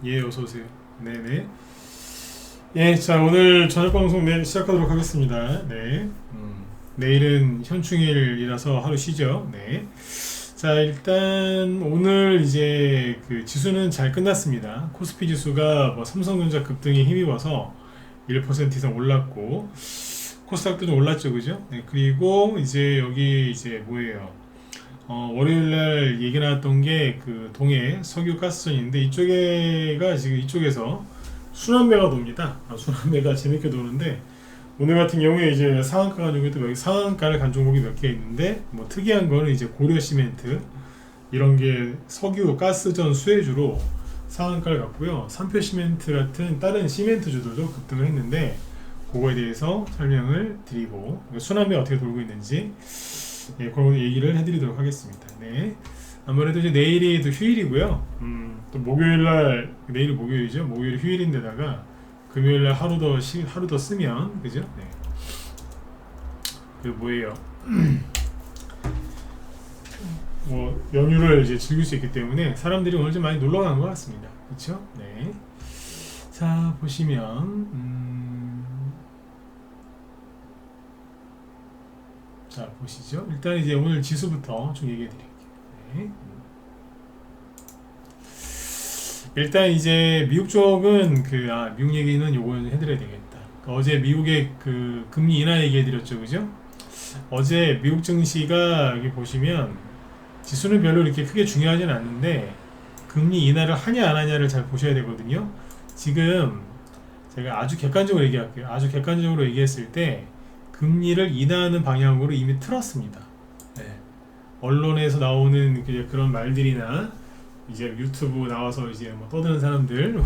예, 어서 오세요. 네네. 예, 자, 오늘 저녁 방송 시작하도록 하겠습니다. 네. 내일은 현충일이라서 하루 쉬죠. 네. 자, 일단 오늘 이제 그 지수는 잘 끝났습니다. 코스피 지수가 뭐 삼성전자 급등에 힘입어서 1% 이상 올랐고, 코스닥도 좀 올랐죠, 그죠? 네, 그리고 이제 여기 이제 뭐예요? 월요일날 얘기 나왔던 게 그 동해 석유 가스전인데 이쪽에가 지금 이쪽에서 순환매가 돕니다. 순환매가 재밌게 도는데 오늘 같은 경우에 이제 상한가 가지고 또 여기 상한가를 간 종목이 몇 개 있는데 뭐 특이한 거는 이제 고려 시멘트 이런 게 석유 가스전 수혜주로 상한가를 갔고요. 삼표 시멘트 같은 다른 시멘트주들도 급등을 했는데 그거에 대해서 설명을 드리고 순환매 어떻게 돌고 있는지 예, 그런 얘기를 해드리도록 하겠습니다. 네. 아무래도 이제 내일이 또 휴일이고요. 또 목요일날 내일 목요일이죠. 목요일 휴일인데다가 금요일날 하루 더 쓰면 그죠? 네. 그 뭐예요? 뭐 연휴를 이제 즐길 수 있기 때문에 사람들이 오늘 좀 많이 놀러 가는 것 같습니다. 그렇죠? 네. 자 보시면 자 보시죠. 일단 이제 오늘 지수부터 좀 얘기해 드릴게요. 네. 일단 이제 미국 쪽은 미국 얘기는 요건 해드려야 되겠다. 어제 미국의 그 금리 인하 얘기해 드렸죠, 그죠? 어제 미국 증시가 여기 보시면 지수는 별로 이렇게 크게 중요하진 않는데 금리 인하를 하냐 안 하냐를 잘 보셔야 되거든요. 지금 제가 아주 객관적으로 얘기할게요. 아주 객관적으로 얘기했을 때 금리를 인하하는 방향으로 이미 틀었습니다. 네. 언론에서 나오는 그런 말들이나 이제 유튜브 나와서 이제 뭐 떠드는 사람들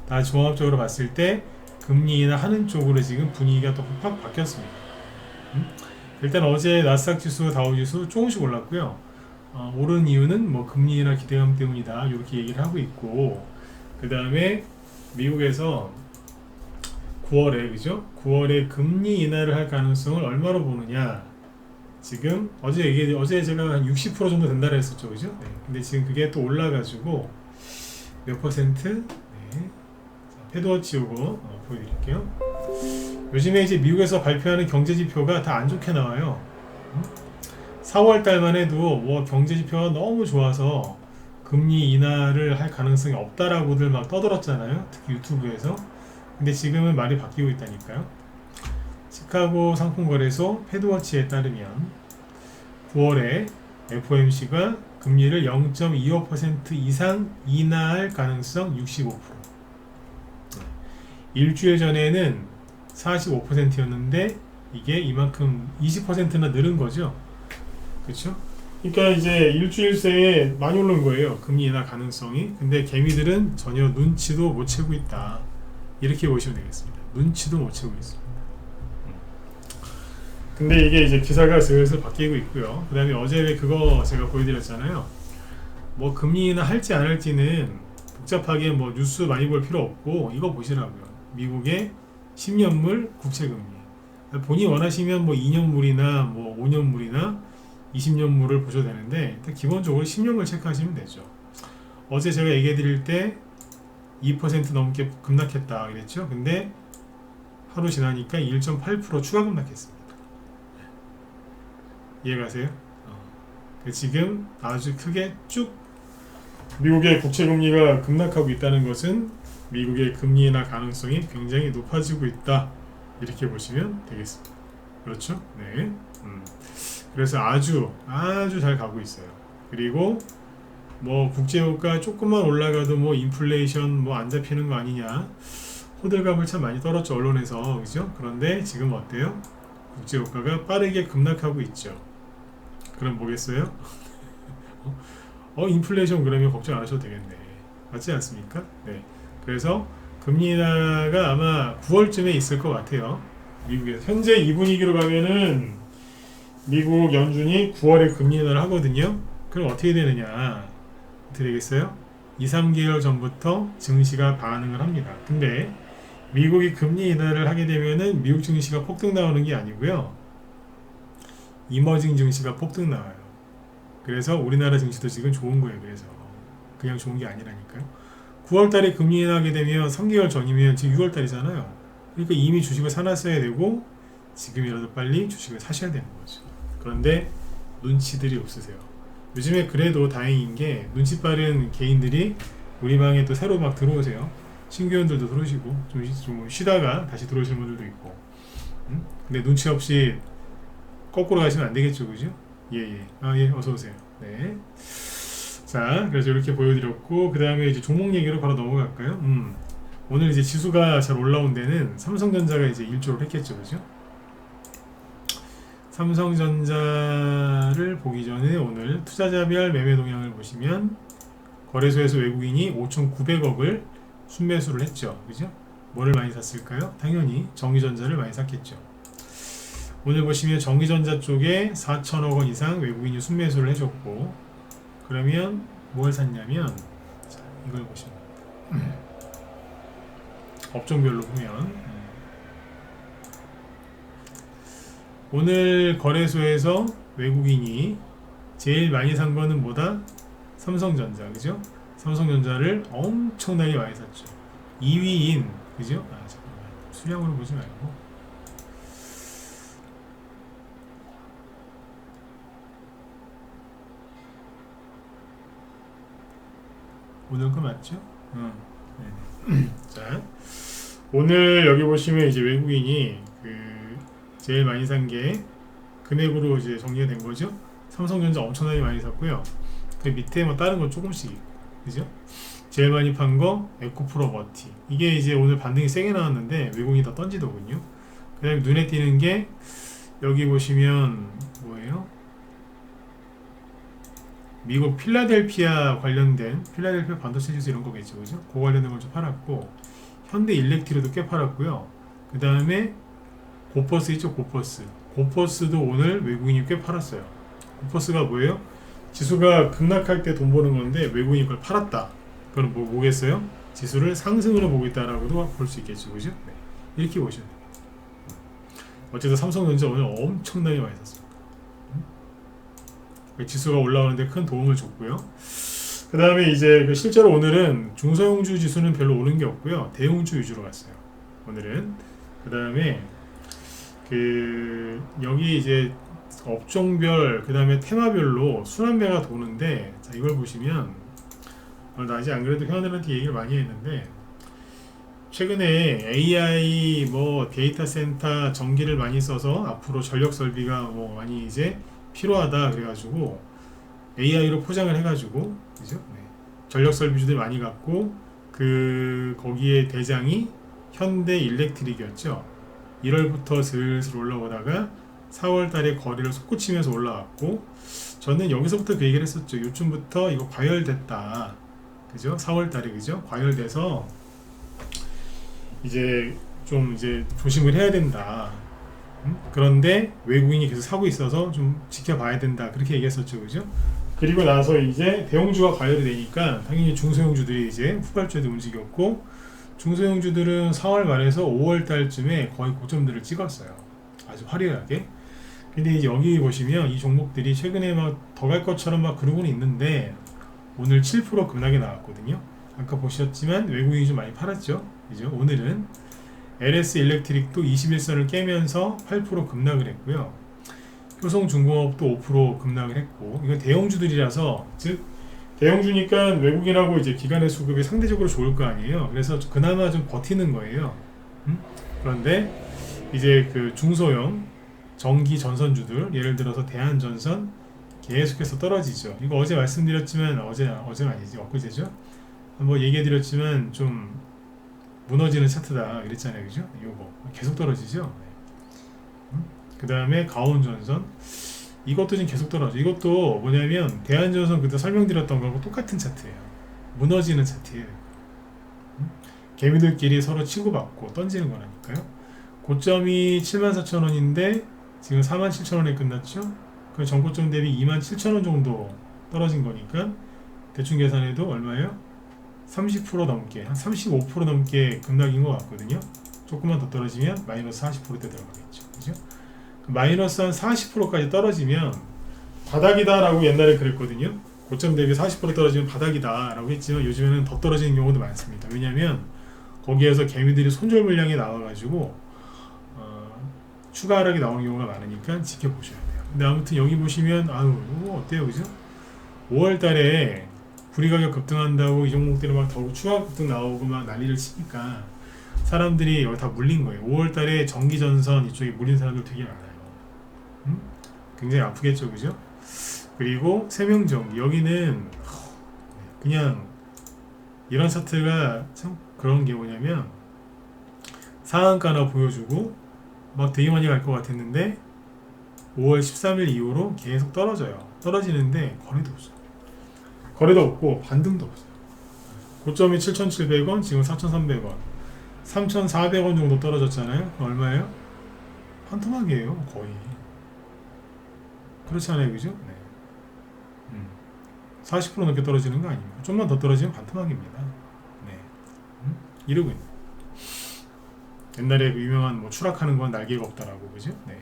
다 종합적으로 봤을 때 금리 인하하는 쪽으로 지금 분위기가 또 확 바뀌었습니다. 일단 어제 나스닥 지수, 다우 지수 조금씩 올랐고요. 오른 이유는 뭐 금리 인하 기대감 때문이다 이렇게 얘기를 하고 있고 그 다음에 미국에서 9월에 그죠? 9월에 금리 인하를 할 가능성을 얼마로 보느냐? 지금 어제 제가 한 60% 정도 된다고 했었죠, 그죠? 네. 근데 지금 그게 또 올라가지고 몇 퍼센트? 네. 자, 패드워치 요거 보여드릴게요. 요즘에 이제 미국에서 발표하는 경제 지표가 다 안 좋게 나와요. 4월 달만 해도 뭐 경제 지표가 너무 좋아서 금리 인하를 할 가능성이 없다라고들 막 떠들었잖아요. 특히 유튜브에서. 근데 지금은 말이 바뀌고 있다니까요. 시카고 상품거래소 패드워치에 따르면 9월에 FOMC가 금리를 0.25% 이상 인하할 가능성 65%. 일주일 전에는 45%였는데 이게 이만큼 20%나 늘은 거죠. 그렇죠? 그러니까 이제 일주일 새에 많이 오른 거예요. 금리 인하 가능성이. 근데 개미들은 전혀 눈치도 못 채고 있다. 이렇게 보시면 되겠습니다. 눈치도 못 채고 있습니다. 근데 이게 이제 기사가 슬슬 바뀌고 있고요. 그 다음에 어제 그거 제가 보여드렸잖아요. 뭐 금리 인하 할지 안 할지는 복잡하게 뭐 뉴스 많이 볼 필요 없고 이거 보시라고요. 미국의 10년물 국채금리. 본인이 원하시면 뭐 2년물이나 뭐 5년물이나 20년물을 보셔도 되는데 기본적으로 10년물 체크하시면 되죠. 어제 제가 얘기해 드릴 때 2% 넘게 급락했다 그랬죠. 근데 하루 지나니까 1.8% 추가 급락했습니다. 이해가세요? 지금 아주 크게 쭉 미국의 국채금리가 급락하고 있다는 것은 미국의 금리 인하 가능성이 굉장히 높아지고 있다 이렇게 보시면 되겠습니다. 그렇죠? 네. 그래서 아주 잘 가고 있어요. 그리고 뭐 국제유가 조금만 올라가도 뭐 인플레이션 뭐 안 잡히는 거 아니냐 호들갑을 참 많이 떨었죠 언론에서 그죠? 그런데 지금 어때요? 국제유가가 빠르게 급락하고 있죠. 그럼 뭐겠어요? 인플레이션 그러면 걱정 안 하셔도 되겠네. 맞지 않습니까? 네. 그래서 금리 인하가 아마 9월쯤에 있을 것 같아요. 미국에서 현재 이 분위기로 가면은 미국 연준이 9월에 금리 인하를 하거든요. 그럼 어떻게 되느냐? 어떻게 되겠어요? 2, 3개월 전부터 증시가 반응을 합니다. 근데 미국이 금리 인하를 하게 되면은 미국 증시가 폭등 나오는 게 아니고요. 이머징 증시가 폭등 나와요. 그래서 우리나라 증시도 지금 좋은 거예요. 그래서 그냥 좋은 게 아니라니까요. 9월 달에 금리 인하하게 되면 3개월 전이면 지금 6월 달이잖아요. 그러니까 이미 주식을 사놨어야 되고 지금이라도 빨리 주식을 사셔야 되는 거죠. 그런데 눈치들이 없으세요. 요즘에 그래도 다행인 게 눈치 빠른 개인들이 우리 방에 또 새로 막 들어오세요. 신규원들도 들어오시고 좀 쉬다가 다시 들어오시는 분들도 있고. 근데 눈치 없이 거꾸로 가시면 안 되겠죠, 그죠? 예. 아, 예, 어서 오세요. 네. 자, 그래서 이렇게 보여드렸고, 그 다음에 이제 종목 얘기로 바로 넘어갈까요? 오늘 이제 지수가 잘 올라온 데는 삼성전자가 이제 일조를 했겠죠, 그죠? 삼성전자를 보기 전에 오늘 투자자별 매매 동향을 보시면 거래소에서 외국인이 5,900억을 순매수를 했죠, 그죠? 뭐를 많이 샀을까요? 당연히 정유전자를 많이 샀겠죠. 오늘 보시면 정기전자 쪽에 4천억 원 이상 외국인이 순매수를 해줬고, 그러면 뭘 샀냐면, 자, 이걸 보시면 됩니다. 업종별로 보면 오늘 거래소에서 외국인이 제일 많이 산 거는 뭐다? 삼성전자, 그죠? 삼성전자를 엄청나게 많이 샀죠. 2위인, 그죠? 아, 잠깐만, 수량으로 보지 말고. 오늘 거 맞죠? 네. 자, 오늘 여기 보시면 이제 외국인이 제일 많이 산 게 금액으로 이제 정리가 된 거죠. 삼성전자 엄청나게 많이 샀고요. 그 밑에 뭐 다른 건 조금씩 있고, 그죠? 제일 많이 판 거 에코프로 머티. 이게 이제 오늘 반등이 세게 나왔는데 외국인이 다 던지더군요. 그 다음에 눈에 띄는 게 여기 보시면 뭐예요? 미국 필라델피아 관련된 필라델피아 반도체 지수 이런 거겠죠, 그죠? 그거 관련된 걸 좀 팔았고, 현대 일렉트리도 꽤 팔았고요. 그 다음에 고퍼스 있죠, 고퍼스. 고퍼스도 오늘 외국인이 꽤 팔았어요. 고퍼스가 뭐예요? 지수가 급락할 때 돈 버는 건데 외국인이 그걸 팔았다. 그건 뭐겠어요? 지수를 상승으로 보고 있다라고도 볼 수 있겠죠, 그죠? 네. 이렇게 보시면 돼요. 어쨌든 삼성전자 오늘 엄청나게 많이 샀습니다. 지수가 올라오는데 큰 도움을 줬고요. 그 다음에 이제 실제로 오늘은 중소형주 지수는 별로 오른 게 없고요. 대형주 위주로 갔어요. 오늘은. 그 다음에 여기 이제 업종별, 그 다음에 테마별로 순환매가 도는데, 자, 이걸 보시면 나 아직 안 그래도 회원들한테 얘기를 많이 했는데, 최근에 AI 뭐 데이터 센터 전기를 많이 써서 앞으로 전력 설비가 뭐 많이 이제 필요하다 그래가지고 AI로 포장을 해가지고, 그죠? 네. 전력 설비주들 많이 갖고 거기에 대장이 현대 일렉트릭이었죠. 1월부터 슬슬 올라오다가 4월달에 거리를 솟구치면서 올라왔고, 저는 여기서부터 그 얘기를 했었죠. 요즘부터 이거 과열됐다, 그죠? 4월달에, 그죠? 과열돼서 이제 좀 이제 조심을 해야 된다. 그런데 외국인이 계속 사고 있어서 좀 지켜봐야 된다, 그렇게 얘기했었죠, 그죠? 그리고 나서 이제 대형주가 과열이 되니까 당연히 중소형주들이 이제 후발주에도 움직였고, 중소형주들은 4월 말에서 5월 달쯤에 거의 고점들을 찍었어요. 아주 화려하게. 근데 이제 여기 보시면 이 종목들이 최근에 막 더 갈 것처럼 막 그러고는 있는데 오늘 7% 급락이 나왔거든요. 아까 보셨지만 외국인이 좀 많이 팔았죠, 그죠? 오늘은 LS 일렉트릭도 21선을 깨면서 8% 급락을 했고요. 효성중공업도 5% 급락을 했고, 이건 대형주들이라서, 즉 대형주니까 외국인하고 이제 기관의 수급이 상대적으로 좋을 거 아니에요. 그래서 그나마 좀 버티는 거예요. 그런데 이제 중소형 전기 전선주들, 예를 들어서 대한전선 계속해서 떨어지죠. 이거 어제 말씀드렸지만, 어제는 아니지, 엊그제죠. 한번 얘기해드렸지만 좀 무너지는 차트다 이랬잖아요, 그죠? 이거 계속 떨어지죠. 그 다음에 가온전선, 이것도 지금 계속 떨어져. 이것도 뭐냐면 대한전선 그때 설명드렸던 거하고 똑같은 차트예요. 무너지는 차트예요. 개미들끼리 서로 치고받고 던지는 거라니까요. 고점이 74,000원인데 지금 47,000원에 끝났죠. 그 전고점 대비 27,000원 정도 떨어진 거니까 대충 계산해도 얼마예요? 30% 넘게, 한 35% 넘게 급락인 것 같거든요. 조금만 더 떨어지면 마이너스 40%대 들어가겠죠, 그죠? 마이너스 한 40%까지 떨어지면 바닥이다 라고 옛날에 그랬거든요. 고점 대비 40% 떨어지면 바닥이다 라고 했지만 요즘에는 더 떨어지는 경우도 많습니다. 왜냐하면 거기에서 개미들이 손절 물량이 나와가지고 추가 하락이 나오는 경우가 많으니까 지켜보셔야 돼요. 근데 아무튼 여기 보시면 아유 이거 어때요, 그죠? 5월달에 구리 가격 급등한다고 이 종목들이 막 더 추가 급등 나오고 막 난리를 치니까 사람들이 여기 다 물린 거예요. 5월달에 전기전선 이쪽에 물린 사람들 되게 많아요. 굉장히 아프겠죠, 그죠? 그리고 세명전기 여기는 그냥 이런 차트가 참 그런 게 뭐냐면 상한가나 보여주고 막 되게 많이 갈 것 같았는데 5월 13일 이후로 계속 떨어져요. 떨어지는데 거래도 없어요. 거래도 없고 반등도 없어요. 고점이 7,700원, 지금 4,300원, 3,400원 정도 떨어졌잖아요. 얼마예요? 한토막이에요, 거의. 그렇지 않아요, 그죠? 네. 40% 넘게 떨어지는 거 아닙니까? 좀만 더 떨어지면 반토막입니다. 네. 이러고 있는. 옛날에 그 유명한 뭐 추락하는 건 날개가 없다라고, 그죠? 네.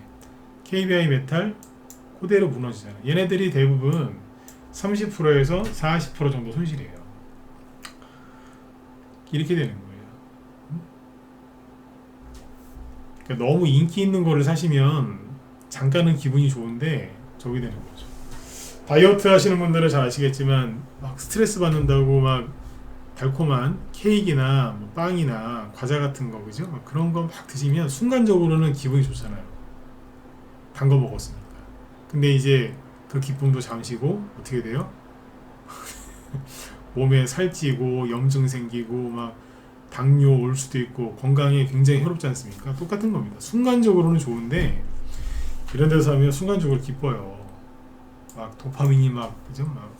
KBI 메탈 그대로 무너지잖아요. 얘네들이 대부분 30%에서 40% 정도 손실이에요. 이렇게 되는 거예요. 그러니까 너무 인기 있는 거를 사시면 잠깐은 기분이 좋은데 저기 되는 거죠. 다이어트 하시는 분들은 잘 아시겠지만 막 스트레스 받는다고 막 달콤한 케이크나 뭐 빵이나 과자 같은 거, 그죠? 막 그런 거 막 드시면 순간적으로는 기분이 좋잖아요. 단 거 먹었으니까. 근데 이제 그 기쁨도 잠시고 어떻게 돼요? 몸에 살찌고 염증 생기고 막 당뇨 올 수도 있고 건강에 굉장히 해롭지 않습니까? 똑같은 겁니다. 순간적으로는 좋은데 이런 데서 하면 순간적으로 기뻐요. 막 도파민이 막 그죠? 막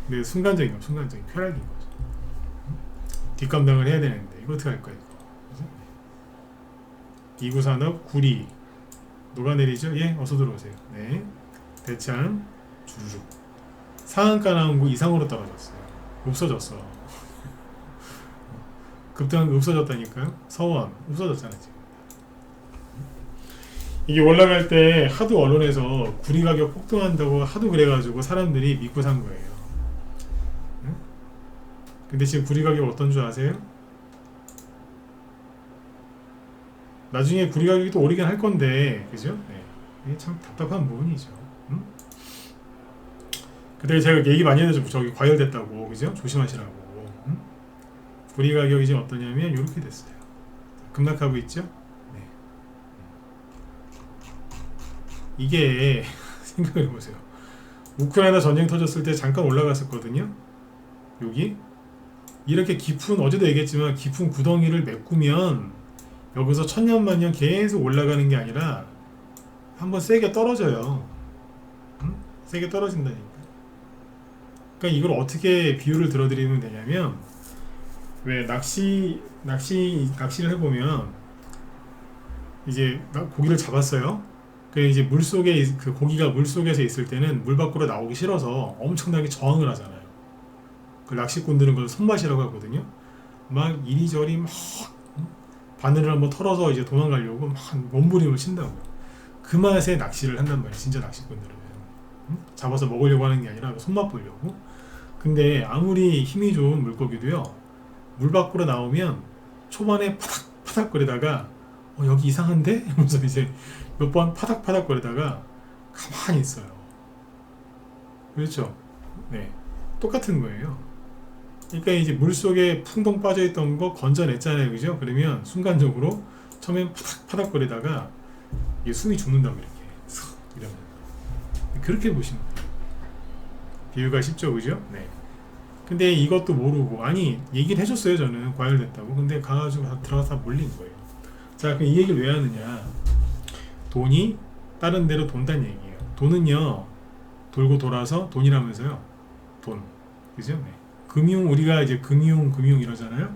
근데 순간적인 거, 순간적인 쾌락인 거죠. 뒷감당을 해야 되는데 이거 어떻게 할 거예요? 그죠? 이구산업 구리 녹아내리죠? 예, 어서 들어오세요. 네, 대창 주죽 상한가 나온 거 이상으로 떨어졌어요. 없어졌어. 급등한 거 없어졌다니까요. 서원 없어졌잖아 지금. 이게 올라갈 때 하도 언론에서 구리 가격 폭등한다고 하도 그래가지고 사람들이 믿고 산 거예요. 응? 근데 지금 구리 가격 어떤 줄 아세요? 나중에 구리 가격이 또 오르긴 할 건데, 그죠? 네. 이게 참 답답한 부분이죠. 응? 그때 제가 얘기 많이 했죠. 저기 과열됐다고, 그죠? 조심하시라고. 응? 구리 가격이 지금 어떠냐면 이렇게 됐어요. 급락하고 있죠? 네. 이게 생각을 해보세요. 우크라이나 전쟁 터졌을 때 잠깐 올라갔었거든요. 여기 이렇게 깊은, 어제도 얘기했지만 깊은 구덩이를 메꾸면 여기서 천년만년 계속 올라가는 게 아니라 한번 세게 떨어져요. 응? 세게 떨어진다니까. 그러니까 이걸 어떻게 비유를 들어드리면 되냐면, 왜 낚시를 해보면 이제 고기를 잡았어요. 그 이제 물 속에 그 고기가 물 속에서 있을 때는 물 밖으로 나오기 싫어서 엄청나게 저항을 하잖아요. 그 낚시꾼들은 그걸 손맛이라고 하거든요. 막 이리저리 막 바늘을 한번 털어서 이제 도망가려고 막 몸부림을 친다고요. 그 맛에 낚시를 한단 말이에요. 진짜 낚시꾼들은. 응? 잡아서 먹으려고 하는 게 아니라 손맛 보려고. 근데 아무리 힘이 좋은 물고기도요, 물 밖으로 나오면 초반에 파닥파닥거리다가 여기 이상한데? 이러면서 이제 몇 번 파닥파닥거리다가 가만히 있어요. 그렇죠? 네, 똑같은 거예요. 그러니까 이제 물속에 풍덩 빠져있던 거 건져냈잖아요, 그죠? 그러면 순간적으로 처음엔 파닥파닥거리다가 이게 숨이 죽는다고 이렇게 이러면 그렇게 보시면 돼요. 비유가 쉽죠, 그죠? 네. 근데 이것도 모르고, 아니 얘기를 해줬어요, 저는 과열됐다고. 근데 가가지고 들어가서 몰린 거예요. 자, 그럼 이 얘기를 왜 하느냐? 돈이 다른 데로 돈다는 얘기예요. 돈은요, 돌고 돌아서 돈이라면서요. 돈, 그죠? 네. 금융, 우리가 이제 금융 이러잖아요.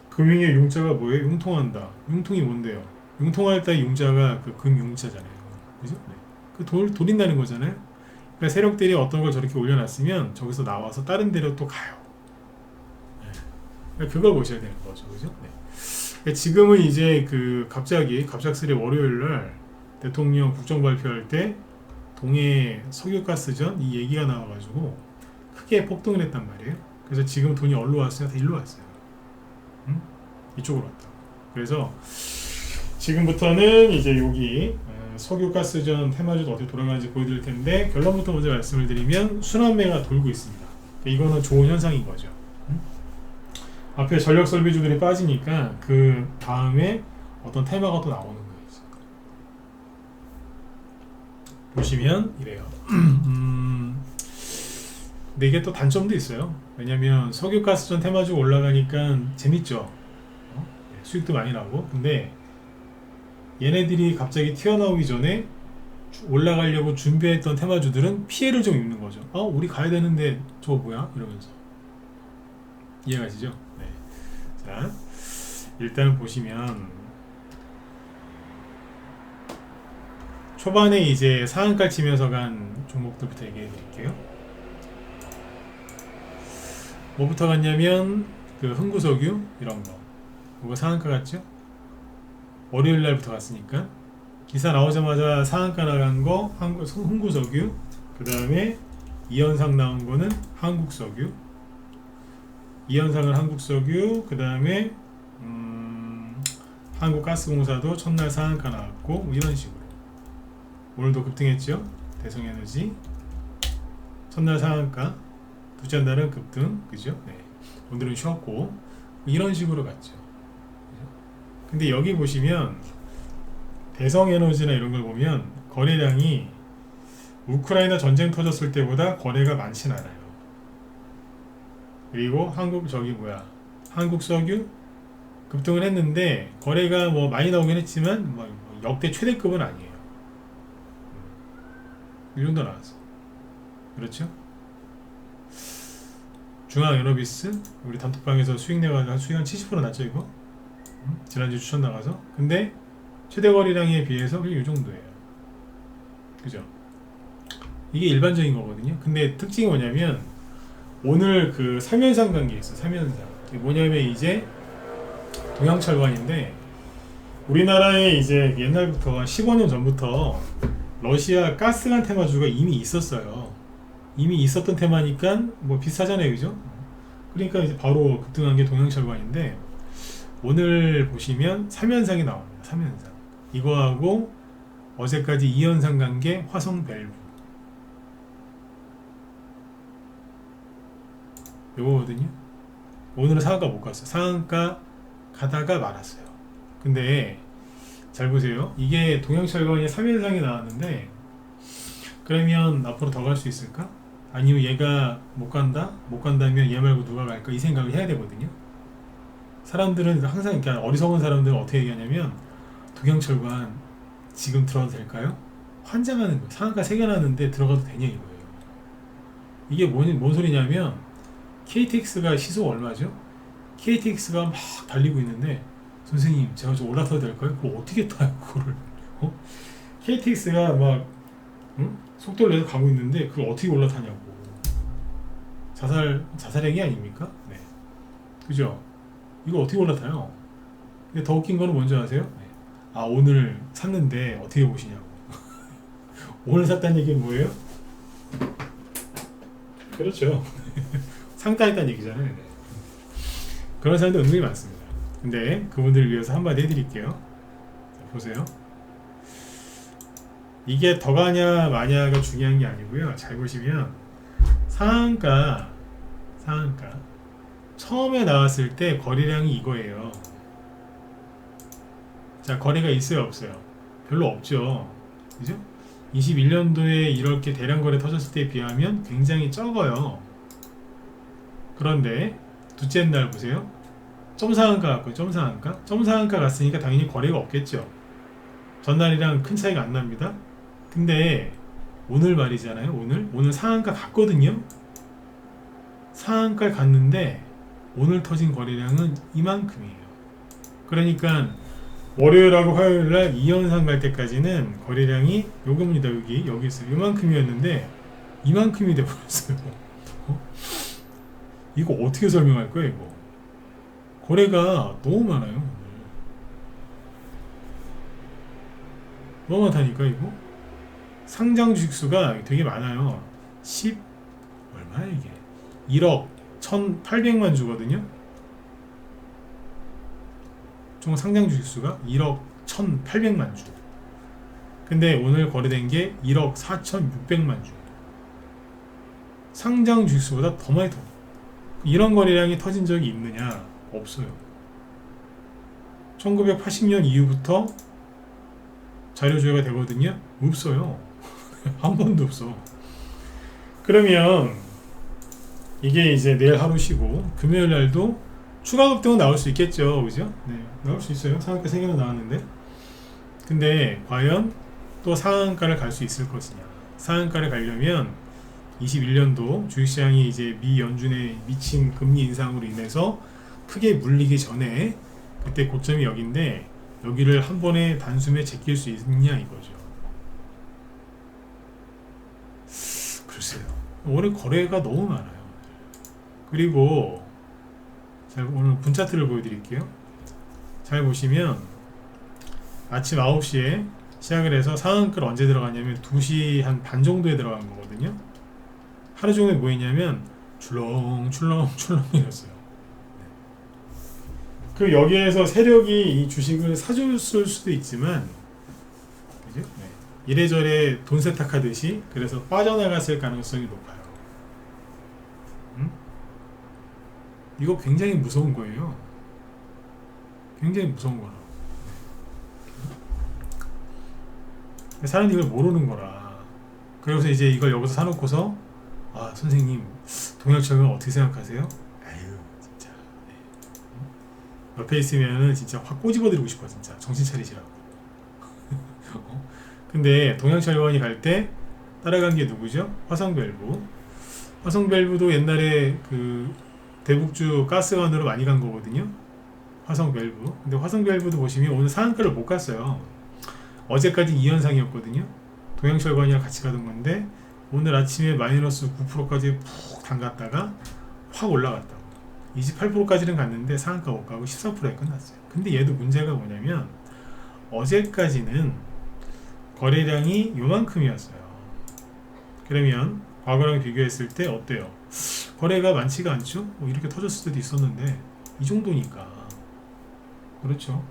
금융의 융자가 뭐예요? 융통한다. 융통이 뭔데요? 융통할 때 융자가 그 금융자잖아요. 그죠? 네. 그 돌린다는 거잖아요. 그러니까 세력들이 어떤 걸 저렇게 올려놨으면 저기서 나와서 다른 데로 또 가요. 네. 그러니까 그걸 보셔야 되는 거죠. 그죠? 네. 그러니까 지금은 이제 그 갑작스레 월요일날 대통령 국정 발표할 때 동해 석유가스전 이 얘기가 나와가지고 크게 폭등을 했단 말이에요. 그래서 지금 돈이 어디로 왔어요? 다 일로 왔어요. 응? 이쪽으로 왔다. 그래서 지금부터는 이제 여기 석유가스전 테마주도 어떻게 돌아가는지 보여드릴 텐데, 결론부터 먼저 말씀을 드리면 순환매가 돌고 있습니다. 이거는 좋은 현상인 거죠. 응? 앞에 전력 설비주들이 빠지니까 그 다음에 어떤 테마가 또 나오는 거예요. 보시면 이래요. 근데 이게 또 단점도 있어요. 왜냐면 석유가스전 테마주가 올라가니까 재밌죠. 수익도 많이 나고. 근데 얘네들이 갑자기 튀어나오기 전에 올라가려고 준비했던 테마주들은 피해를 좀 입는 거죠. 우리 가야 되는데 저거 뭐야? 이러면서. 이해가시죠? 네. 자, 일단 보시면 초반에 이제 상한가 치면서 간 종목들부터 얘기해 드릴게요. 뭐부터 갔냐면 그 흥구석유 이런 거. 이거 상한가 갔죠? 월요일 날부터 갔으니까 기사 나오자마자 상한가 나간 거 흥구석유, 그 다음에 이현상 나온 거는 한국석유, 이현상은 한국석유, 그 다음에 한국가스공사도 첫날 상한가 나왔고, 뭐 이런 식으로. 오늘도 급등했죠. 대성에너지 첫날 상한가, 둘째 날은 급등, 그죠? 네. 오늘은 쉬었고, 이런 식으로 갔죠. 근데 여기 보시면 대성에너지나 이런 걸 보면 거래량이 우크라이나 전쟁 터졌을 때보다 거래가 많진 않아요. 그리고 한국석유 급등을 했는데 거래가 뭐 많이 나오긴 했지만 뭐 역대 최대급은 아니에요. 이 정도 나왔어. 그렇죠? 중앙에너비스 우리 단톡방에서 수익 내가 수익 한 70% 났죠 이거? 지난주 추천 나가서. 근데 최대 거래량에 비해서 그냥 이 정도예요. 그죠? 이게 일반적인 거거든요. 근데 특징이 뭐냐면 오늘 그 3연상 관계 있어. 3연상. 이게 뭐냐면 이제 동양철관인데 우리나라에 이제 옛날부터 15년 전부터 러시아 가스관 테마주가 이미 있었어요. 이미 있었던 테마니까 뭐 비슷하잖아요, 그죠? 그러니까 이제 바로 급등한 게 동양철관인데 오늘 보시면 3연상이 나옵니다. 3연상. 이거하고 어제까지 2연상 간 게 화성밸브. 요거거든요. 오늘은 상한가 못 갔어요. 상한가 가다가 말았어요. 근데 잘 보세요. 이게 동양철관이 3연상이 나왔는데 그러면 앞으로 더 갈 수 있을까? 아니면 얘가 못 간다? 못 간다면 얘 말고 누가 갈까? 이 생각을 해야 되거든요. 사람들은 항상 이렇게 어리석은 사람들은 어떻게 얘기하냐면 동양철관 지금 들어가도 될까요? 환장하는 거예요. 상한가 3개 나는데 들어가도 되냐 이거예요. 이게 뭔 소리냐면 KTX가 시속 얼마죠? KTX가 막 달리고 있는데 선생님 제가 좀 올라타도 될까요? 그걸 어떻게 타요 그거를? KTX가 막 속도를 내서 가고 있는데 그걸 어떻게 올라타냐고. 자살행위 아닙니까? 네. 그죠? 이거 어떻게 올라타요? 근데 더 웃긴 거는 뭔지 아세요? 네. 오늘 샀는데 어떻게 보시냐고. 오늘 샀다는 얘기는 뭐예요? 그렇죠. 상따했다는 얘기잖아요. 네. 그런 사람들 은근히 많습니다. 근데 그분들을 위해서 한마디 해드릴게요. 자, 보세요. 이게 더 가냐 마냐가 중요한 게 아니고요. 잘 보시면 상한가 처음에 나왔을 때 거래량이 이거예요. 자, 거래가 있어요 없어요? 별로 없죠. 그죠? 21년도에 이렇게 대량 거래 터졌을 때에 비하면 굉장히 적어요. 그런데 둘째 날 보세요. 점상한가 갔고요. 점상한가 갔으니까 당연히 거래가 없겠죠. 전날이랑 큰 차이가 안 납니다. 근데 오늘 말이잖아요. 오늘 상한가 갔거든요. 상한가 갔는데 오늘 터진 거래량은 이만큼이에요. 그러니까 월요일하고 화요일날 2연상 갈 때까지는 거래량이 요겁니다. 여기 있어요. 이만큼이었는데 이만큼이 돼버렸어요. 이거 어떻게 설명할 거예요 이거? 거래가 너무 많아요. 너무 많다니까 이거. 상장 주식수가 되게 많아요. 10 얼마야 이게? 1억 1,800만 주거든요. 총 상장 주식수가 1억 1,800만 주. 근데 오늘 거래된 게 1억 4,600만 주. 상장 주식수보다 더 많이 더. 이런 거래량이 터진 적이 있느냐? 없어요. 1980년 이후부터 자료 조회가 되거든요. 없어요. 한 번도 없어. 그러면 이게 이제 내일 하루 쉬고 금요일 날도 추가 급등은 나올 수 있겠죠, 그죠? 네, 나올 수 있어요. 상한가 3개나 나왔는데. 근데 과연 또 상한가를 갈 수 있을 것이냐? 상한가를 가려면 21년도 주식시장이 이제 미 연준의 미친 금리 인상으로 인해서 크게 물리기 전에 그때 고점이 여기인데 여기를 한 번에 단숨에 제낄 수 있냐 이거죠. 글쎄요. 오늘 거래가 너무 많아요. 그리고 자, 오늘 분차트를 보여드릴게요. 잘 보시면 아침 9시에 시작을 해서 상한가를 언제 들어갔냐면 2시 한 반 정도에 들어간 거거든요. 하루 종일 뭐 했냐면 출렁출렁 이랬어요. 그 여기에서 세력이 이 주식을 사줬을 수도 있지만 그죠? 네. 이래저래 돈 세탁하듯이 그래서 빠져나갔을 가능성이 높아요. 이거 굉장히 무서운 거예요. 굉장히 무서운 거라. 사람들이 이걸 모르는 거라. 그래서 이제 이걸 여기서 사놓고서 아 선생님 동양철학은 어떻게 생각하세요? 아유 진짜 네. 옆에 있으면은 진짜 확 꼬집어드리고 싶어 진짜 정신 차리시라고. 근데 동양철학원이 갈 때 따라간 게 누구죠? 화성밸브. 화성밸브도 옛날에 그 대북주 가스관으로 많이 간 거거든요. 화성밸브. 근데 화성밸브도 보시면 오늘 상한가를 못 갔어요. 어제까지 2연상이었거든요. 동양철관이랑 같이 가던 건데 오늘 아침에 마이너스 9%까지 푹 담갔다가 확 올라갔다고. 28%까지는 갔는데 상한가 못 가고 14%에 끝났어요. 근데 얘도 문제가 뭐냐면 어제까지는 거래량이 요만큼이었어요. 그러면 과거랑 비교했을 때 어때요? 거래가 많지가 않죠? 뭐 이렇게 터졌을 때도 있었는데 이 정도니까 그렇죠?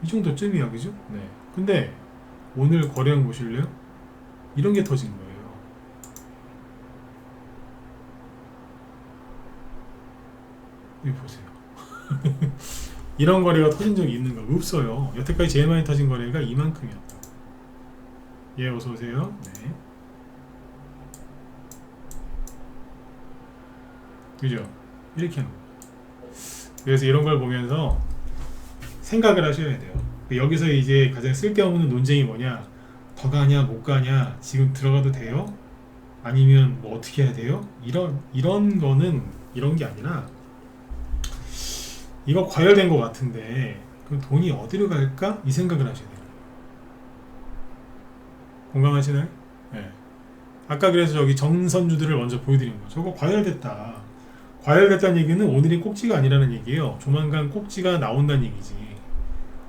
이 정도쯤이야, 그죠? 네. 근데 오늘 거래량 보실래요? 이런 게 터진 거예요. 여기 보세요. 이런 거래가 터진 적이 있는가? 없어요. 여태까지 제일 많이 터진 거래가 이만큼이었다. 예, 어서 오세요. 네. 그죠? 이렇게 하는 거예요. 그래서 이런 걸 보면서 생각을 하셔야 돼요. 여기서 이제 가장 쓸데없는 논쟁이 뭐냐? 더 가냐, 못 가냐? 지금 들어가도 돼요? 아니면 뭐 어떻게 해야 돼요? 이런 거는 이런 게 아니라 이거 과열된 것 같은데 그럼 돈이 어디로 갈까? 이 생각을 하셔야 돼요. 공감하시나요? 네. 아까 그래서 여기 정선주들을 먼저 보여드린 거. 저거 과열됐다. 과열됐다는 얘기는 오늘이 꼭지가 아니라는 얘기예요. 조만간 꼭지가 나온다는 얘기지.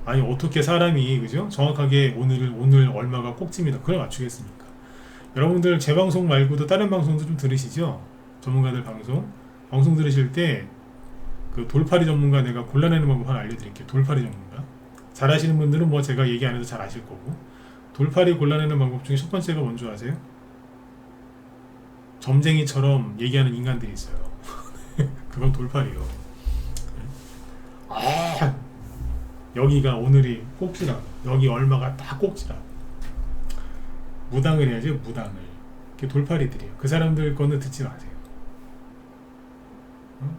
아니 어떻게 사람이 그죠? 정확하게 오늘 얼마가 꼭지입니다. 그걸 맞추겠습니까? 여러분들 제 방송 말고도 다른 방송도 좀 들으시죠? 전문가들 방송 들으실 때 그 돌파리 전문가 내가 골라내는 방법 하나 알려드릴게요. 돌파리 전문가 잘 아시는 분들은 뭐 제가 얘기 안 해도 잘 아실 거고 돌파리 골라내는 방법 중에 첫 번째가 뭔지 아세요? 점쟁이처럼 얘기하는 인간들이 있어요. 그건 돌파리요. 아, 여기가 오늘이 꼭지라. 여기 얼마가 다 꼭지라. 무당을 해야죠. 무당을. 그게 돌파리들이에요. 그 사람들 거는 듣지 마세요.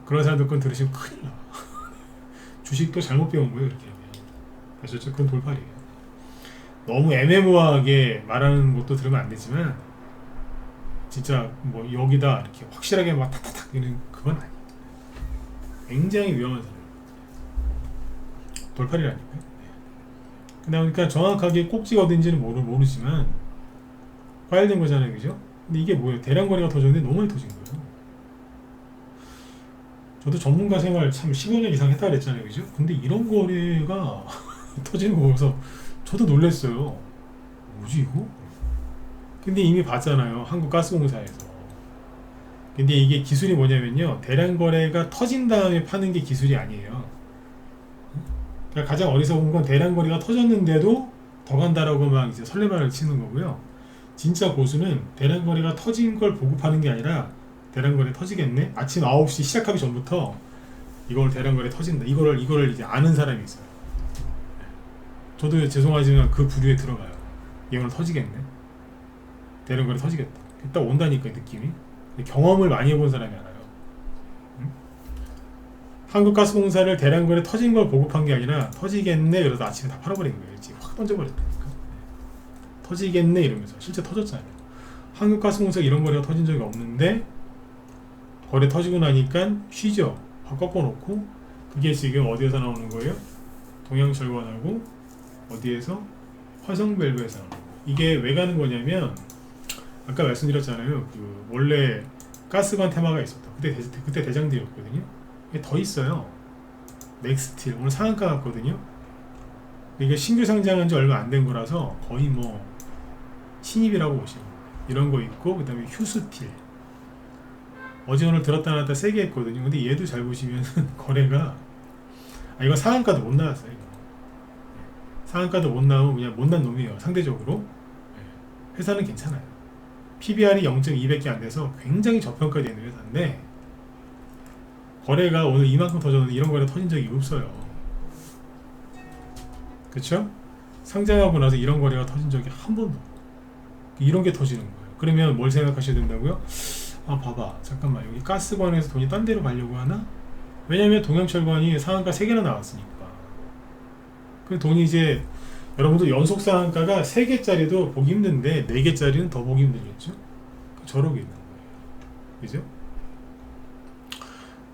그런 사람들 건 들으시면 큰일 나. 주식도 잘못 배운 거예요. 이렇게 하면. 아셨죠? 그건 돌파리예요. 너무 애매모호하게 말하는 것도 들으면 안 되지만 진짜 뭐 여기다 이렇게 확실하게 막 탁탁탁 이런 그건 아니에요. 굉장히 위험한 사람. 돌팔이라니까요. 네. 그러니까 정확하게 꼭지가 어딘지는 모르지만 과열된 거잖아요, 그죠? 근데 이게 뭐예요? 대량 거래가 터졌는데 너무 많이 터진 거예요. 저도 전문가 생활 참 15년 이상 했다 그랬잖아요, 그죠? 근데 이런 거래가 터지는 거 보면서 저도 놀랬어요. 뭐지 이거? 근데 이미 봤잖아요. 한국가스공사에서. 근데 이게 기술이 뭐냐면요, 대량 거래가 터진 다음에 파는 게 기술이 아니에요. 그러니까 가장 어리석은 건 대량 거래가 터졌는데도 더 간다라고 막 이제 설레발을 치는 거고요. 진짜 고수는 대량 거래가 터진 걸 보고 파는 게 아니라, 대량 거래 터지겠네? 아침 9시 시작하기 전부터 이걸 대량 거래 터진다, 이거를 이제 아는 사람이 있어요. 저도 죄송하지만 그 부류에 들어가요. 이거는 터지겠네, 대량 거래 터지겠다, 딱 온다니까 느낌이. 경험을 많이 해본 사람이 알아요. 응? 한국가스공사를 대량 거래 터진 걸 보고 판 게 아니라, 터지겠네 이러서 아침에 다 팔아버린 거예요. 이제 확 던져버렸다니까. 터지겠네 이러면서 실제 터졌잖아요. 한국가스공사 이런 거래가 터진 적이 없는데, 거래 터지고 나니까 쉬죠. 확 꺾어놓고. 그게 지금 어디에서 나오는 거예요? 동양철관하고 어디에서? 화성밸브에서 나오는 거예요. 이게 왜 가는 거냐면, 아까 말씀드렸잖아요. 그 원래 가스관 테마가 있었다. 그때 대장들이었거든요. 이게 더 있어요. 맥스틸 오늘 상한가 같거든요. 이게 신규 상장한 지 얼마 안 된 거라서 거의 뭐 신입이라고 보시면 돼요. 이런 거 있고, 그 다음에 휴스틸 어제 오늘 들었다 놨다 세게 했거든요. 근데 얘도 잘 보시면 거래가, 이거 상한가도 못 나왔어요. 이거. 상한가도 못 나오면 그냥 못난 놈이에요, 상대적으로. 회사는 괜찮아요. PBR이 0.200개 안 돼서 굉장히 저평가되어 있는 회사인데, 거래가 오늘 이만큼 터졌는데 이런 거래 터진 적이 없어요. 그쵸? 상장하고 나서 이런 거래가 터진 적이 한 번도 없고, 이런 게 터지는 거예요. 그러면 뭘 생각하셔야 된다고요? 아, 봐봐, 잠깐만, 여기 가스관에서 돈이 딴 데로 가려고 하나? 왜냐면 동양철관이 상한가 3개나 나왔으니까. 그 돈이 이제, 여러분들 연속 상한가가 3개짜리도 보기 힘든데 4개짜리는 더 보기 힘들겠죠? 저러고 있는 거예요. 그죠?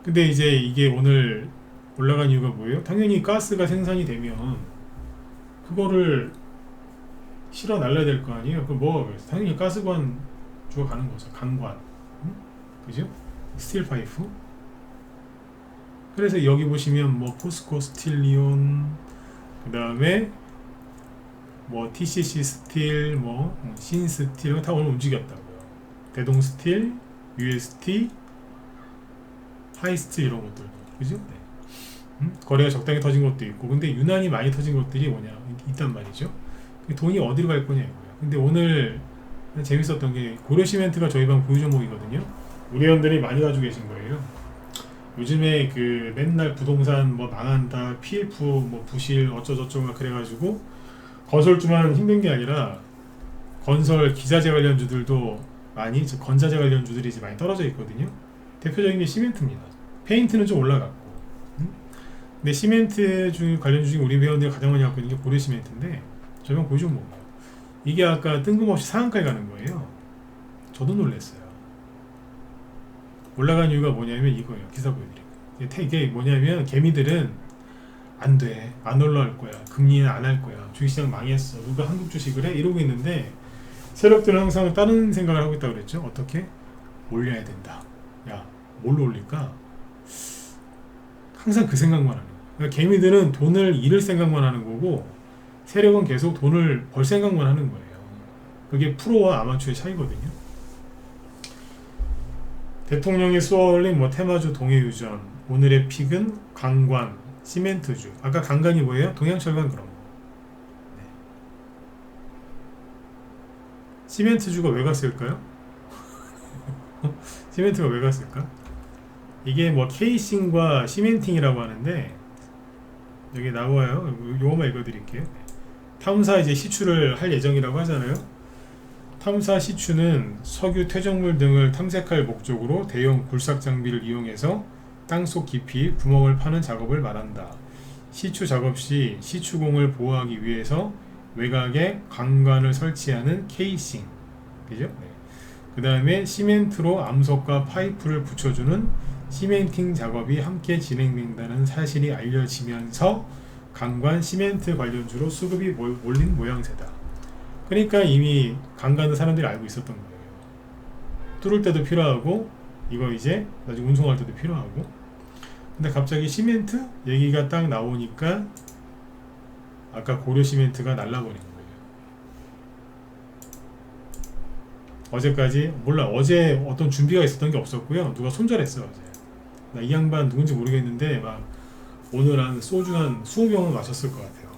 근데 이제 이게 오늘 올라간 이유가 뭐예요? 당연히 가스가 생산이 되면 그거를 실어 날려야 될 거 아니에요? 그럼 뭐가 그래서 당연히 가스관 주가 가는 거죠. 강관. 응? 그죠? 스틸 파이프. 그래서 여기 보시면 뭐 포스코 스틸리온, 그 다음에 뭐 TCC 스틸, 뭐 신스틸 다 오늘 움직였다고요. 대동 스틸, UST, 하이스틸 이런 것들도, 그죠? 네. 거래가 적당히 터진 것도 있고, 근데 유난히 많이 터진 것들이 뭐냐 있단 말이죠. 돈이 어디로 갈 거냐 이거예요. 근데 오늘 재밌었던 게, 고려시멘트가 저희 방 보유 종목이거든요. 우리 회원들이 많이 가지고 계신 거예요. 요즘에 그 맨날 부동산 뭐 망한다, PF 뭐 부실 어쩌저쩌고 그래가지고 건설주만 힘든 게 아니라 건설 기자재 관련주들도 많이, 건자재 관련주들이 이제 많이 떨어져 있거든요. 대표적인 게 시멘트입니다. 페인트는 좀 올라갔고, 근데 시멘트 중 관련주 중에 우리 회원들이 가장 많이 갖고 있는 게 고려시멘트인데, 저희만 보여준 건가요? 이게 아까 뜬금없이 상한가에 가는 거예요. 저도 놀랐어요. 올라간 이유가 뭐냐면 이거예요. 기사 보여드릴게요. 이게 뭐냐면, 개미들은 안 돼, 안 올라갈 거야, 금리는 안 할 거야, 주식시장 망했어, 누가 한국 주식을 해? 이러고 있는데, 세력들은 항상 다른 생각을 하고 있다고 그랬죠. 어떻게? 올려야 된다. 야, 뭘로 올릴까? 항상 그 생각만 하는 거예요. 그러니까 개미들은 돈을 잃을 생각만 하는 거고, 세력은 계속 돈을 벌 생각만 하는 거예요. 그게 프로와 아마추어의 차이거든요. 대통령이 쏘아올린 뭐 테마주 동해유전, 오늘의 픽은 강관, 시멘트주. 아까 강관이 뭐예요? 동양철관 그런 거. 네. 시멘트주가 왜 갔을까요? 시멘트가 왜 갔을까? 이게 뭐 케이싱과 시멘팅이라고 하는데, 여기 나와요. 요거만 읽어드릴게요. 탐사 이제 시추를 할 예정이라고 하잖아요. 탐사 시추는 석유 퇴적물 등을 탐색할 목적으로 대형 굴삭 장비를 이용해서 땅속 깊이 구멍을 파는 작업을 말한다. 시추 작업 시 시추공을 보호하기 위해서 외곽에 강관을 설치하는 케이싱, 그죠? 네. 그 다음에 시멘트로 암석과 파이프를 붙여주는 시멘팅 작업이 함께 진행된다는 사실이 알려지면서 강관 시멘트 관련주로 수급이 몰린 모양새다. 그러니까 이미 강관은 사람들이 알고 있었던 거예요. 뚫을 때도 필요하고, 이거 이제 나중에 운송할 때도 필요하고. 근데 갑자기 시멘트 얘기가 딱 나오니까 아까 고려시멘트가 날라버린 거예요. 어제까지 몰라. 어제 어떤 준비가 있었던 게 없었고요. 누가 손절했어요. 어제. 나 이 양반 누군지 모르겠는데 막 오늘 한 소주 한 20병은 마셨을 것 같아요.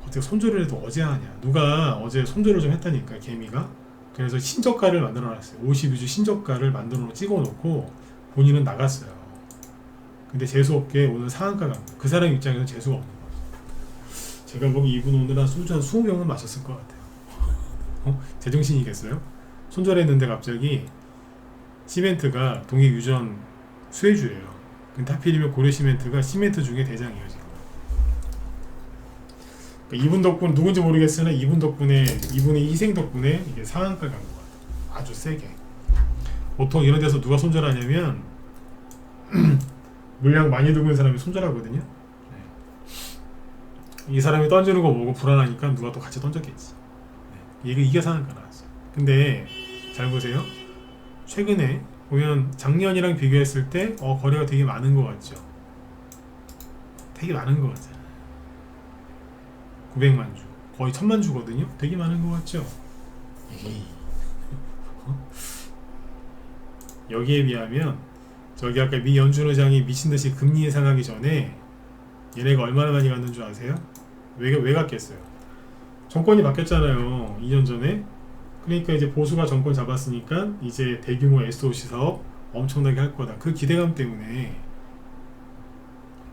어떻게 손절을 해도 어제 하냐. 누가 어제 손절을 좀 했다니까, 개미가. 그래서 신저가를 만들어 놨어요. 52주 신저가를 만들어 찍어 놓고 본인은 나갔어요. 근데 재수없게 오늘 상한가가 그 사람 입장에서는 재수가 없는 거죠. 제가 보기 이분 오늘 한 소주 한 20병은 마셨을 것 같아요. 제정신이겠어요? 손절했는데 갑자기 시멘트가 동해 유전 수혜주예요. 근데 하필이면 고려시멘트가 시멘트 중에 대장이에요 지금. 그러니까 이분 덕분, 누군지 모르겠으나 이분 덕분에, 이분의 희생 덕분에 이게 상한가 간 것 같아요. 아주 세게. 보통 이런 데서 누가 손절하냐면 물량 많이 들고 있는 사람이 손절하거든요. 이 사람이 던지는 거 보고 불안하니까 누가 또 같이 던졌겠지. 이게 상한가 나왔어요. 근데 잘 보세요. 최근에 보면 작년이랑 비교했을 때 거래가 되게 많은 것 같죠. 되게 많은 것 같아요. 900만 주, 거의 1000만 주거든요. 되게 많은 것 같죠. 여기에 비하면 저기 아까 미 연준 의장이 미친듯이 금리 예상하기 전에 얘네가 얼마나 많이 갔는 줄 아세요? 왜 갔겠어요? 정권이 바뀌었잖아요. 2년 전에. 그러니까 이제 보수가 정권 잡았으니까 이제 대규모 SOC 사업 엄청나게 할 거다. 그 기대감 때문에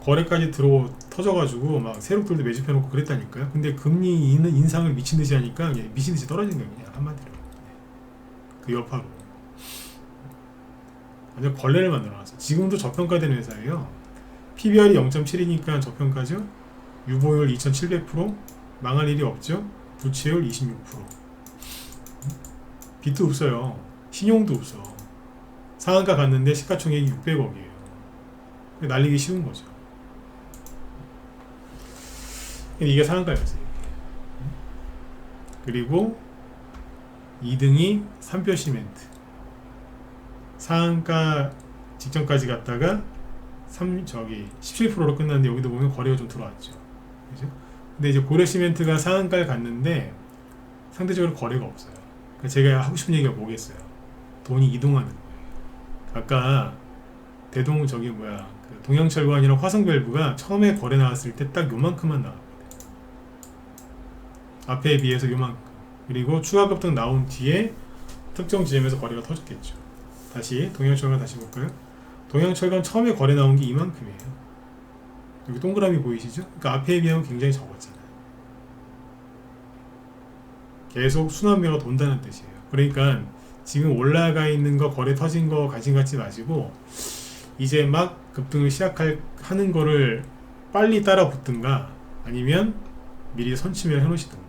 거래까지 터져가지고 막 세력들도 매집해놓고 그랬다니까요. 근데 금리 인상을 미친듯이 하니까 그냥 미친듯이 떨어진 거예요. 그냥 한마디로. 그 여파로. 완전 걸레를 만들어놨어요. 지금도 저평가된 회사예요. PBR이 0.7이니까 저평가죠. 유보율 2700%, 망할 일이 없죠. 부채율 26%. 빚도 없어요. 신용도 없어. 상한가 갔는데 시가총액이 600억이에요. 날리기 쉬운 거죠. 이게 상한가였어요. 그리고 2등이 삼표시멘트. 상한가 직전까지 갔다가 17%로 끝났는데 여기도 보면 거래가 좀 들어왔죠. 그죠? 근데 이제 고려시멘트가 상한가를 갔는데 상대적으로 거래가 없어요. 그러니까 제가 하고 싶은 얘기가 뭐겠어요? 돈이 이동하는 거예요. 아까 동양철관이랑 화성밸브가 처음에 거래 나왔을 때 딱 요만큼만 나왔거든요. 앞에 비해서 요만큼. 그리고 추가 급등 나온 뒤에 특정 지점에서 거래가 터졌겠죠. 다시 동양철관 다시 볼까요? 동양철관 처음에 거래 나온 게 이만큼이에요. 여기 동그라미 보이시죠? 그러니까 앞에 비하면 굉장히 적었잖아요. 계속 순환매가 돈다는 뜻이에요. 그러니까 지금 올라가 있는 거, 거래 터진 거 관심 갖지 마시고 이제 막 급등을 하는 거를 빨리 따라 붙든가 아니면 미리 선침을 해놓으시든가.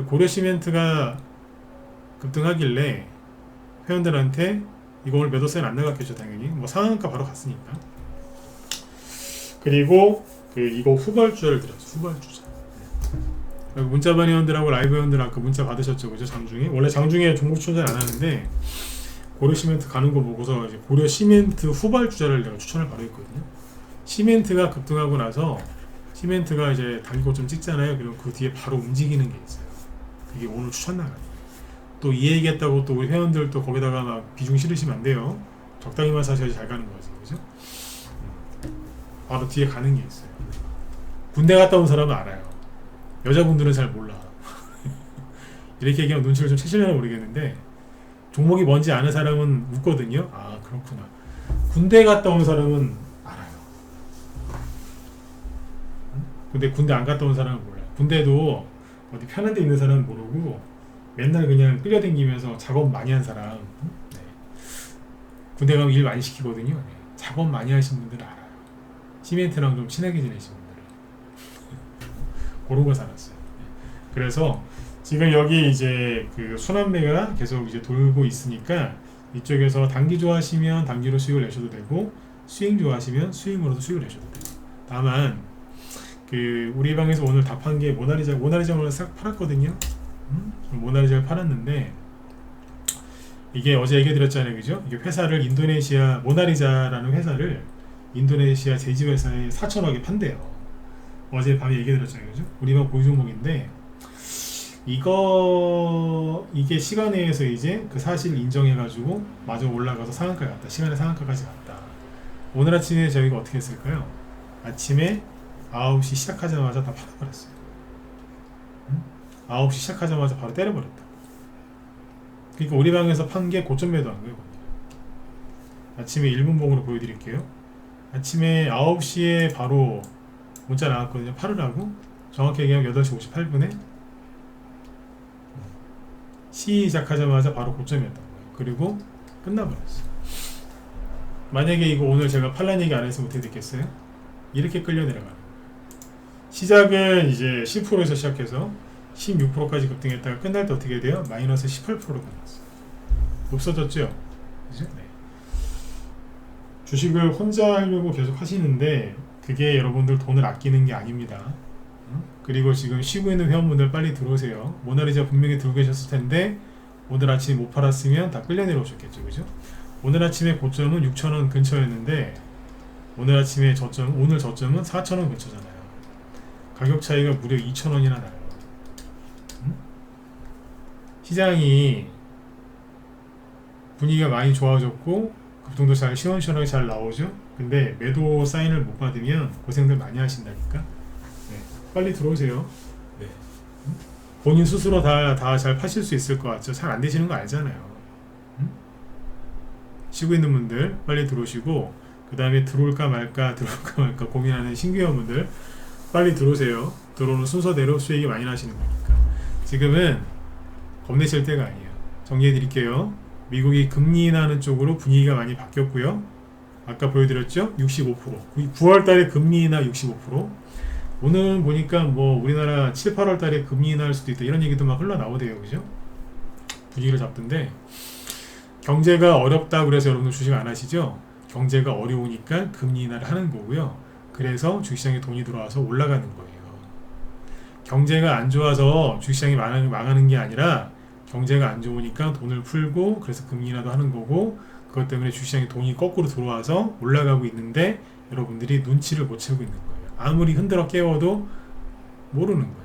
고려시멘트가 급등하길래 회원들한테 이거 오늘 몇 호세는 안 나갔겠죠. 당연히 뭐 상한가 바로 갔으니까. 그리고 이거 후발주자를 드렸죠. 후발주자. 문자반 회원들하고 라이브 회원들 아까 문자 받으셨죠, 그죠? 장중에 원래 장중에 종목 추천 안 하는데 고려시멘트 가는 거 보고서 이제 고려시멘트 후발주자를 내가 추천을 바로 했거든요. 시멘트가 급등하고 나서 시멘트가 이제 단기고 좀 찍잖아요. 그럼 그 뒤에 바로 움직이는 게 있어요. 그게 오늘 추천 나가요. 또 이 얘기했다고 또 우리 회원들 또 거기다가 막 비중 실으시면 안 돼요. 적당히만 사셔야지 잘 가는 거지, 그죠? 바로 뒤에 가는 게 있어요. 군대 갔다 온 사람은 알아요. 여자분들은 잘 몰라. 이렇게 얘기하면 눈치를 좀 채시려나 모르겠는데 종목이 뭔지 아는 사람은 웃거든요. 아, 그렇구나. 군대 갔다 온 사람은 알아요. 근데 군대 안 갔다 온 사람은 몰라요. 군대도 어디 편한 데 있는 사람은 모르고 맨날 그냥 끌려다니면서 작업 많이 한 사람. 네. 군대 가면 일 많이 시키거든요. 네. 작업 많이 하신 분들은 알아요. 시멘트랑 좀 친하게 지내신 분들은. 그런 거 살았어요. 네. 그래서 지금 여기 이제 그 순환매가 계속 이제 돌고 있으니까 이쪽에서 단기 좋아하시면 단기로 수익을 내셔도 되고 스윙 좋아하시면 스윙으로도 수익을 내셔도 돼요. 다만 우리 방에서 오늘 답한 게 모나리자 오늘 싹 팔았거든요. 모나리자를 팔았는데 이게 어제 얘기해드렸잖아요, 그죠? 이게 회사를 모나리자라는 회사를 인도네시아 제지 회사에 4천억에 판대요. 어제 밤에 얘기 드렸잖아요, 그죠? 우리만 보유 종목인데 이게 시간에 의해서 이제 그 사실 인정해가지고 마저 올라가서 상한가 갔다. 시간의 상한가까지 갔다. 오늘 아침에 저희가 어떻게 했을까요? 아침에 9시 시작하자마자 다 팔아버렸어요. 9시 시작하자마자 바로 때려버렸다. 그러니까 우리 방에서 판 게 고점 매도한 거예요. 아침에 1분봉으로 보여드릴게요. 아침에 9시에 바로 문자 나왔거든요. 팔으라고. 정확히 얘기하면 8시 58분에 시작하자마자 바로 고점이었던 거예요. 그리고 끝나버렸어요. 만약에 이거 오늘 제가 팔란 얘기 안 했으면 어떻게 됐겠어요? 이렇게 끌려 내려가는 거예요. 시작은 이제 10%에서 시작해서 16%까지 급등했다가 끝날 때 어떻게 돼요? 마이너스 18%로 끝났어요. 없어졌죠? 그죠? 네. 주식을 혼자 하려고 계속 하시는데 그게 여러분들 돈을 아끼는 게 아닙니다. 그리고 지금 쉬고 있는 회원분들 빨리 들어오세요. 모나리자 분명히 들고 계셨을 텐데 오늘 아침에 못 팔았으면 다 끌려 내려오셨겠죠, 그죠? 오늘 아침에 고점은 6,000원 근처였는데 오늘 아침에 오늘 저점은 4,000원 근처잖아요. 가격 차이가 무려 2,000원이나 나요. 시장이 분위기가 많이 좋아졌고 급등도 잘 시원시원하게 잘 나오죠. 근데 매도 사인을 못 받으면 고생들 많이 하신다니까. 네, 빨리 들어오세요. 네. 본인 스스로 다 잘 파실 수 있을 것 같죠. 잘 안 되시는 거 알잖아요. 쉬고 있는 분들 빨리 들어오시고 그 다음에 들어올까 말까 고민하는 신규 회원분들 빨리 들어오세요. 들어오는 순서대로 수익이 많이 나시는 거니까. 지금은 겁내실 때가 아니에요. 정리해 드릴게요. 미국이 금리 인하하는 쪽으로 분위기가 많이 바뀌었고요. 아까 보여드렸죠? 65%. 9월 달에 금리 인하 65%. 오늘 보니까 뭐 우리나라 7, 8월 달에 금리 인하할 수도 있다. 이런 얘기도 막 흘러나오대요. 그죠? 분위기를 잡던데 경제가 어렵다 그래서 여러분들 주식 안 하시죠? 경제가 어려우니까 금리 인하를 하는 거고요. 그래서 주식시장에 돈이 들어와서 올라가는 거예요. 경제가 안 좋아서 주식시장이 망하는 게 아니라 경제가 안 좋으니까 돈을 풀고 그래서 금리 인하도 하는 거고 그것 때문에 주식시장에 돈이 거꾸로 들어와서 올라가고 있는데 여러분들이 눈치를 못 채고 있는 거예요. 아무리 흔들어 깨워도 모르는 거예요.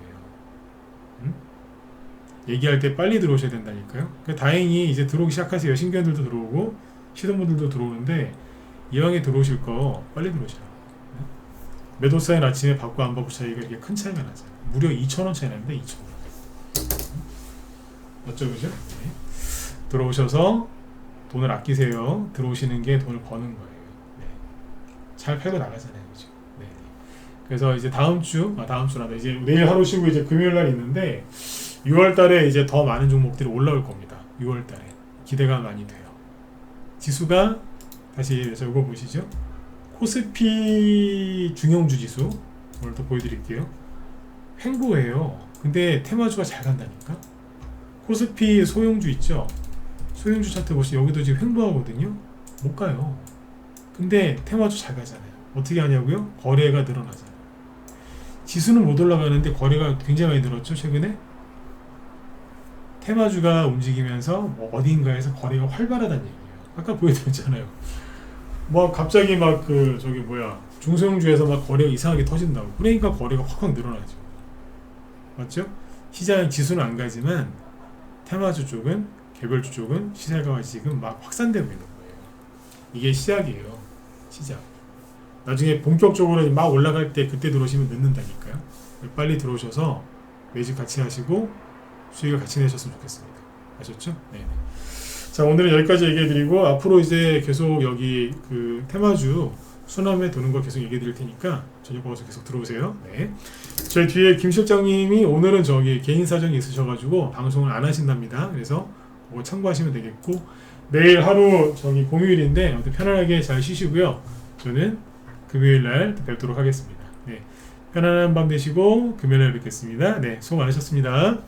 얘기할 때 빨리 들어오셔야 된다니까요. 다행히 이제 들어오기 시작하세요. 신규분들도 들어오고 시도분들도 들어오는데 이왕에 들어오실 거 빨리 들어오시라고. 매도 사인 아침에 받고 안 받고 차이가 이렇게 큰 차이가 나잖아요. 무려 2,000원 차이 납니다. 2,000원. 맞죠, 그죠? 네. 들어오셔서 돈을 아끼세요. 들어오시는 게 돈을 버는 거예요. 네. 잘 팔고 나가잖아요, 그죠? 네. 그래서 이제 다음 주라도 이제 내일 하루 쉬고 이제 금요일 날 있는데 6월 달에 이제 더 많은 종목들이 올라올 겁니다. 6월 달에 기대가 많이 돼요. 지수가 다시 이거 보시죠. 코스피 중형주 지수 오늘 또 보여드릴게요. 횡보예요. 근데 테마주가 잘 간다니까. 코스피 소형주 있죠. 소형주 차트 보시면 여기도 지금 횡보하거든요. 못 가요. 근데 테마주 잘 가잖아요. 어떻게 하냐고요? 거래가 늘어나잖아요. 지수는 못 올라가는데 거래가 굉장히 많이 늘었죠, 최근에. 테마주가 움직이면서 뭐 어딘가에서 거래가 활발하다는 얘기예요. 아까 보여드렸잖아요. 뭐 갑자기 막 중소형주에서 막 거래가 이상하게 터진다고. 그러니까 거래가 확 늘어나죠. 맞죠? 시장 지수는 안 가지만 테마주 쪽은 개별주 쪽은 시세가 지금 막 확산되고 있는 거예요. 이게 시작이에요. 시작. 나중에 본격적으로 막 올라갈 때 그때 들어오시면 늦는다니까요. 빨리 들어오셔서 매집 같이 하시고 수익을 같이 내셨으면 좋겠습니다. 아셨죠? 네. 자, 오늘은 여기까지 얘기해드리고 앞으로 이제 계속 여기 그 테마주 수남에 도는 거 계속 얘기해드릴 테니까 저녁 방송 계속 들어오세요. 네. 저희 뒤에 김 실장님이 오늘은 개인 사정이 있으셔가지고 방송을 안 하신답니다. 그래서 그거 참고하시면 되겠고 내일 하루 공휴일인데 아무튼 편안하게 잘 쉬시고요. 저는 금요일날 뵙도록 하겠습니다. 네. 편안한 밤 되시고 금요일날 뵙겠습니다. 네, 수고 많으셨습니다.